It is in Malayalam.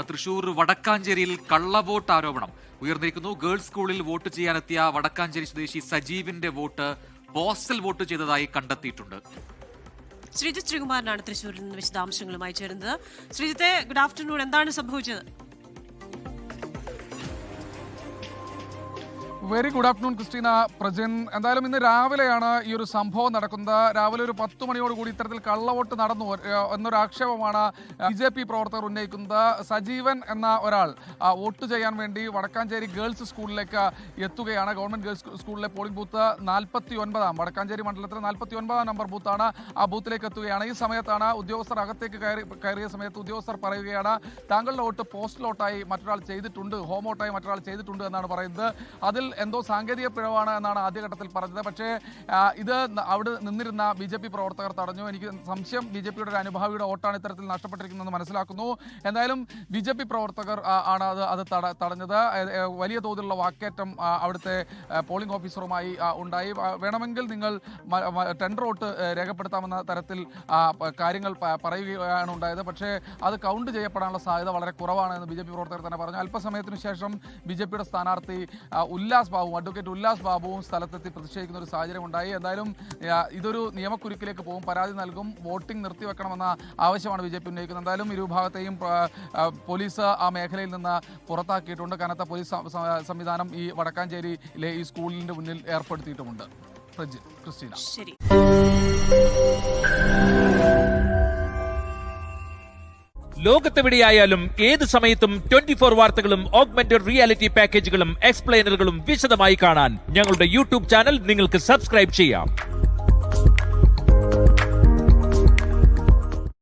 തൃശൂർ വടക്കാഞ്ചേരിയിൽ കള്ളവോട്ട് ആരോപണം ഉയർന്നിരിക്കുന്നു. ഗേൾസ് സ്കൂളിൽ വോട്ട് ചെയ്യാനെത്തിയ വടക്കാഞ്ചേരി സ്വദേശി സജീവിന്റെ വോട്ട് പോസ്റ്റൽ വോട്ട് ചെയ്തതായി കണ്ടെത്തിയിട്ടുണ്ട്. ശ്രീജിത്ത് ശ്രീകുമാരനാണ് തൃശൂരിൽ നിന്ന് വിശദാംശങ്ങളുമായി ചേരുന്നത്. ശ്രീജിത്തെ, ഗുഡ് ആഫ്റ്റർനൂൺ. എന്താണ് സംഭവിച്ചത്? Very good afternoon Christina, Prajin. എന്തായാലും ഇന്ന് രാവിലെയാണ് ഈ ഒരു സംഭവം നടക്കുന്നത്. രാവിലെ ഒരു 10 മണിയോടുകൂടി ഇത്തരത്തിൽ കള്ളവോട്ട് നടന്നു എന്നൊരു ആക്ഷേപമാണ് BJP പ്രവർത്തകർ ഉന്നയിക്കുന്നത്. സജീവൻ എന്ന ഒരാൾ വോട്ട് ചെയ്യാൻ വേണ്ടി വടക്കാഞ്ചേരി ഗേൾസ് സ്കൂളിലേക്ക് എത്തുകയാണ്. ഗവൺമെന്റ് ഗേൾസ് സ്കൂളിലെ പോളിംഗ് ബൂത്ത് 49 വടക്കാഞ്ചേരി മണ്ഡലത്തിലെ 49 നമ്പർ ബൂത്താണ്. ആ ബൂത്തിലേക്ക് എത്തുകയാണ്. ഈ സമയത്താണ് ഉദ്യോഗസ്ഥർ അകത്തേക്ക് കയറിയ സമയത്ത് ഉദ്യോഗസ്ഥർ പറയുകയാണ്, താങ്കളുടെ വോട്ട് പോസ്റ്റൽ വോട്ടായി മറ്റൊരാൾ ചെയ്തിട്ടുണ്ട്, ഹോം വോട്ടായി മറ്റൊരാൾ ചെയ്തിട്ടുണ്ട് എന്നാണ് പറയുന്നത്. അതിൽ എന്തോ സാങ്കേതിക പിഴവാണ് എന്നാണ് ആദ്യഘട്ടത്തിൽ പറഞ്ഞത്. പക്ഷേ ഇത് അവിടെ നിന്നിരുന്ന BJP പ്രവർത്തകർ തടഞ്ഞു. എനിക്ക് സംശയം BJPയുടെ ഒരു അനുഭാവിയുടെ വോട്ടാണ് ഇത്തരത്തിൽ നഷ്ടപ്പെട്ടിരിക്കുന്നതെന്ന് മനസ്സിലാക്കുന്നു. എന്തായാലും BJP പ്രവർത്തകർ ആണ് അത് തടഞ്ഞത്. വലിയ തോതിലുള്ള വാക്കേറ്റം അവിടുത്തെ പോളിംഗ് ഓഫീസറുമായി ഉണ്ടായി. വേണമെങ്കിൽ നിങ്ങൾ ടെൻഡർ വോട്ട് രേഖപ്പെടുത്താമെന്ന തരത്തിൽ കാര്യങ്ങൾ പറയുകയാണ് ഉണ്ടായത്. പക്ഷേ അത് കൗണ്ട് ചെയ്യപ്പെടാനുള്ള സാധ്യത വളരെ കുറവാണ് എന്ന് BJP പ്രവർത്തകർ തന്നെ പറഞ്ഞു. അല്പസമയത്തിന് ശേഷം BJPയുടെ സ്ഥാനാർത്ഥി അഡ്വക്കേറ്റ് ഉല്ലാസ് ബാബുവും സ്ഥലത്തെത്തി പ്രതിഷേധിക്കുന്ന ഒരു സാഹചര്യം ഉണ്ടായി. എന്തായാലും ഇതൊരു നിയമക്കുരുക്കിലേക്ക് പോകും, പരാതി നൽകും, വോട്ടിംഗ് നിർത്തിവെക്കണമെന്ന ആവശ്യമാണ് BJP ഉന്നയിക്കുന്നത്. എന്തായാലും ഇരുഭാഗത്തെയും പോലീസ് ആ മേഖലയിൽ നിന്ന് പുറത്താക്കിയിട്ടുണ്ട്. കനത്ത പോലീസ് സംവിധാനം ഈ വടക്കാഞ്ചേരിയിലെ ഈ സ്കൂളിന്റെ മുന്നിൽ ഏർപ്പെടുത്തിയിട്ടുമുണ്ട്. ക്രിസ്റ്റീന. ശരി. ലോകത്തെവിടെയായാലും ഏത് സമയത്തും 24 വാർത്തകളും ഓഗ്മെന്റഡ് റിയാലിറ്റി പാക്കേജുകളും എക്സ്പ്ലെയിനറുകളും വിശദമായി കാണാൻ ഞങ്ങളുടെ യൂട്യൂബ് ചാനൽ നിങ്ങൾക്ക് സബ്സ്ക്രൈബ് ചെയ്യാം.